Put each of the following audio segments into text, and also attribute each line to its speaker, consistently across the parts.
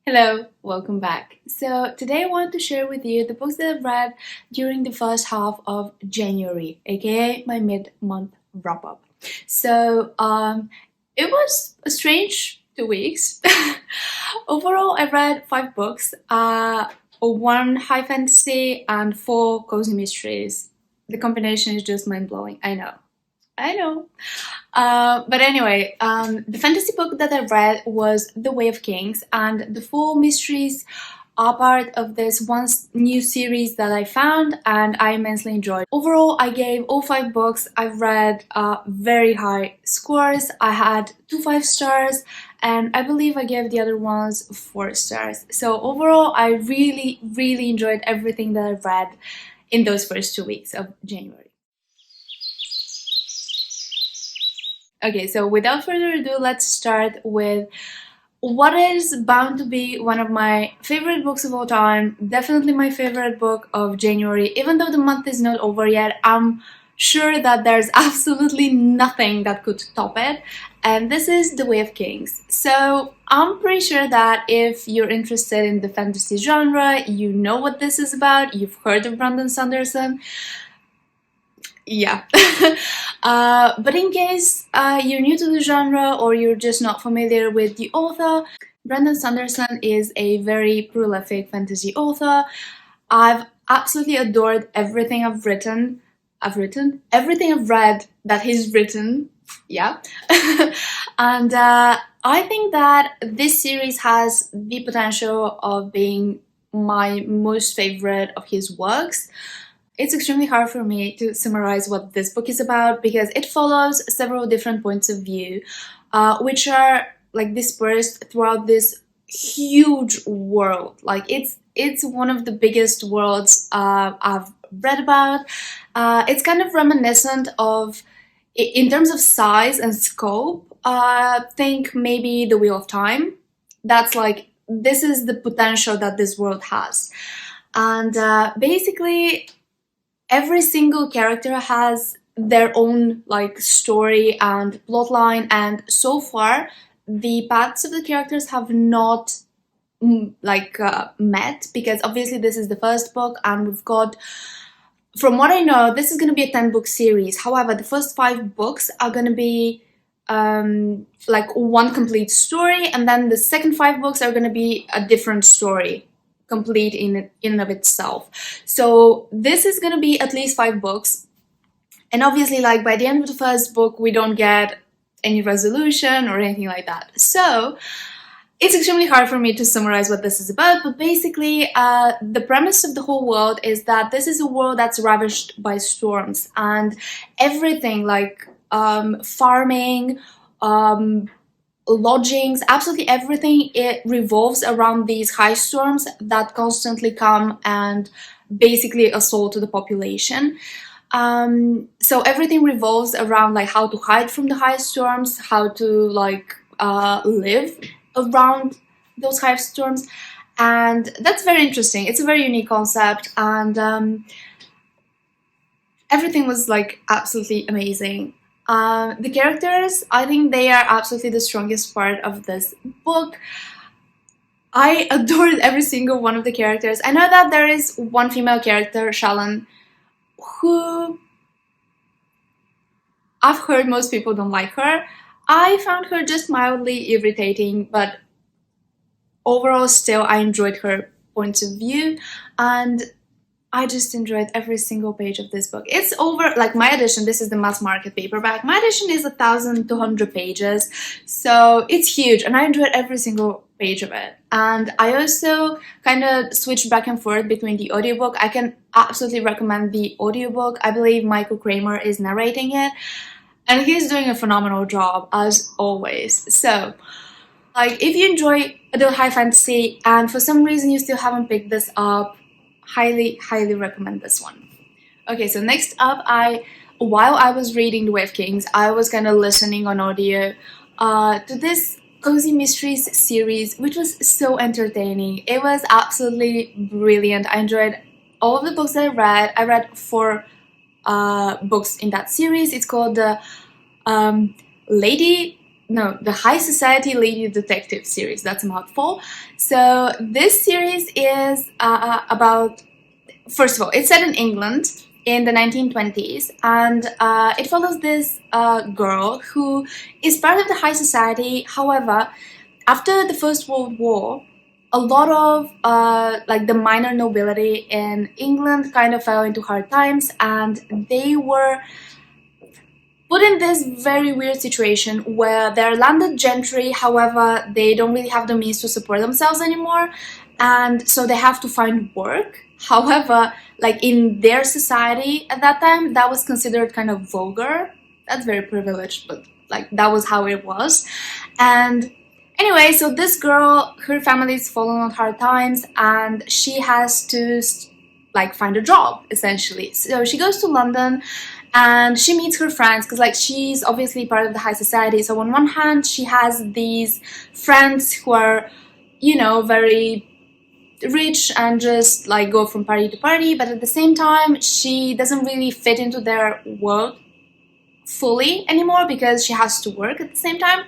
Speaker 1: Hello, welcome back. So today I want to share with you the books that I've read during the first half of January, aka my mid-month wrap-up. It was a strange 2 weeks. Overall, I read 5 books, one high fantasy and four cozy mysteries. The combination is just mind-blowing, I know. I know. The fantasy book that I read was The Way of Kings, and the four mysteries are part of this new series that I found and I immensely enjoyed. Overall, I gave all 5 books I've read very high scores. I had 2 5 stars, and I believe I gave the other ones 4 stars. So overall, I really enjoyed everything that I've read in those first 2 weeks of January. Okay, so without further ado, let's start with what is bound to be one of my favorite books of all time. Definitely my favorite book of January. Even though the month is not over yet, I'm sure that there's absolutely nothing that could top it. And this is The Way of Kings. So I'm pretty sure that if you're interested in the fantasy genre, you know what this is about. You've heard of Brandon Sanderson. Yeah. But in case you're new to the genre or you're just not familiar with the author, Brandon Sanderson is a very prolific fantasy author. I've absolutely adored everything I've written. Everything I've read that he's written. Yeah. And I think that this series has the potential of being my most favorite of his works. It's extremely hard for me to summarize what this book is about because it follows several different points of view, which are like dispersed throughout this huge world. Like it's one of the biggest worlds I've read about. It's kind of reminiscent of, in terms of size and scope, think maybe The Wheel of Time. That's like, this is the potential that this world has. And basically, every single character has their own like story and plotline, and so far the paths of the characters have not met, because obviously this is the first book and we've got, from what I know, this is going to be a 10-book series. However, the first 5 books are going to be like one complete story, and then the second 5 books are going to be a different story, complete in and of itself. So this is going to be at least 5 books, and obviously like by the end of the first book we don't get any resolution or anything like that. So it's extremely hard for me to summarize what this is about, but basically the premise of the whole world is that this is a world that's ravaged by storms, and everything like farming, lodgings, absolutely everything, it revolves around these high storms that constantly come and basically assault the population. So everything revolves around like how to hide from the high storms, how to like live around those high storms, and that's very interesting. It's a very unique concept, and everything was like absolutely amazing. The characters, I think they are absolutely the strongest part of this book. I adored every single one of the characters. I know that there is one female character, Shalon, who I've heard most people don't like her. I found her just mildly irritating, but overall still I enjoyed her points of view, and I just enjoyed every single page of this book. It's over, like my edition, this is the mass market paperback. My edition is 1,200 pages, so it's huge, and I enjoyed every single page of it. And I also kind of switched back and forth between the audiobook. I can absolutely recommend the audiobook. I believe Michael Kramer is narrating it, and he's doing a phenomenal job, as always. So, like, if you enjoy adult high fantasy, and for some reason you still haven't picked this up, highly recommend this one. Okay, so next up, while I was reading The Way of Kings, I was kind of listening on audio to this cozy mysteries series, which was so entertaining. It was absolutely brilliant. I enjoyed all of the books that I read. I read 4 books in that series. It's called Lady no, the High Society Lady Detective series. That's a mouthful. So this series is about, first of all, it's set in England in the 1920s, and it follows this girl who is part of the high society. However, after the First World War, a lot of like the minor nobility in England kind of fell into hard times, and they were put in this very weird situation where they're landed gentry. However, they don't really have the means to support themselves anymore, and so they have to find work. However, like in their society at that time, that was considered kind of vulgar. That's very privileged, but like that was how it was. And anyway, so this girl, her family's fallen on hard times, and she has to like find a job essentially. So she goes to London and she meets her friends, because like she's obviously part of the high society. So on one hand, she has these friends who are, you know, very rich and just like go from party to party, but at the same time she doesn't really fit into their world fully anymore because she has to work at the same time.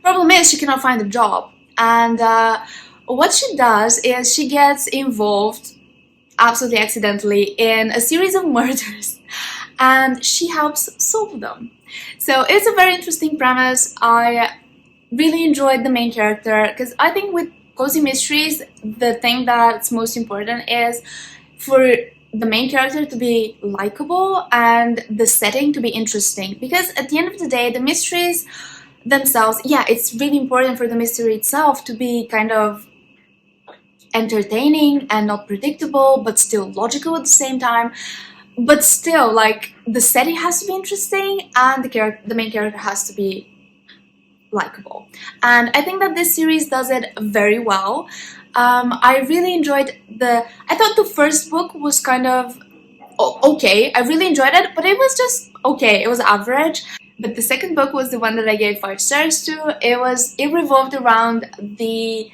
Speaker 1: Problem is, she cannot find a job, and what she does is she gets involved absolutely accidentally in a series of murders, and she helps solve them. So it's a very interesting premise. I really enjoyed the main character, because I think with cozy mysteries, the thing that's most important is for the main character to be likable and the setting to be interesting, because at the end of the day, the mysteries themselves, yeah, it's really important for the mystery itself to be kind of entertaining and not predictable, but still logical at the same time. But still, like, the setting has to be interesting, and the main character has to be likable. And I think that this series does it very well. I really enjoyed I thought the first book was kind of okay. I really enjoyed it, but it was just okay. It was average. But the second book was the one that I gave 5 stars to. It revolved around the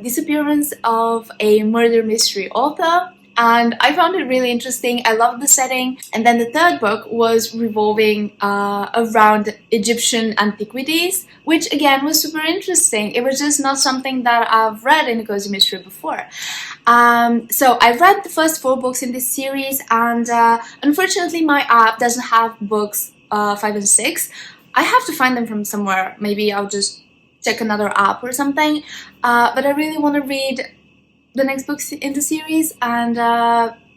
Speaker 1: disappearance of a murder mystery author, and I found it really interesting. I loved the setting. And then the third book was revolving around Egyptian antiquities, which again was super interesting. It was just not something that I've read in a cozy mystery before. So I read the first 4 books in this series, and unfortunately my app doesn't have books 5 and 6. I have to find them from somewhere. Maybe I'll just check another app or something. But I really want to read the next books in the series, and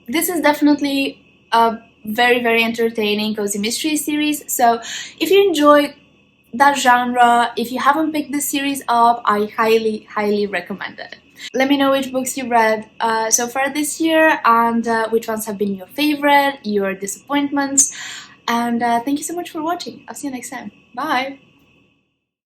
Speaker 1: this is definitely a very, very entertaining cozy mystery series. So if you enjoy that genre, if you haven't picked this series up, I highly, highly recommend it. Let me know which books you read so far this year, and which ones have been your favorite, your disappointments. And thank you so much for watching. I'll see you next time. Bye!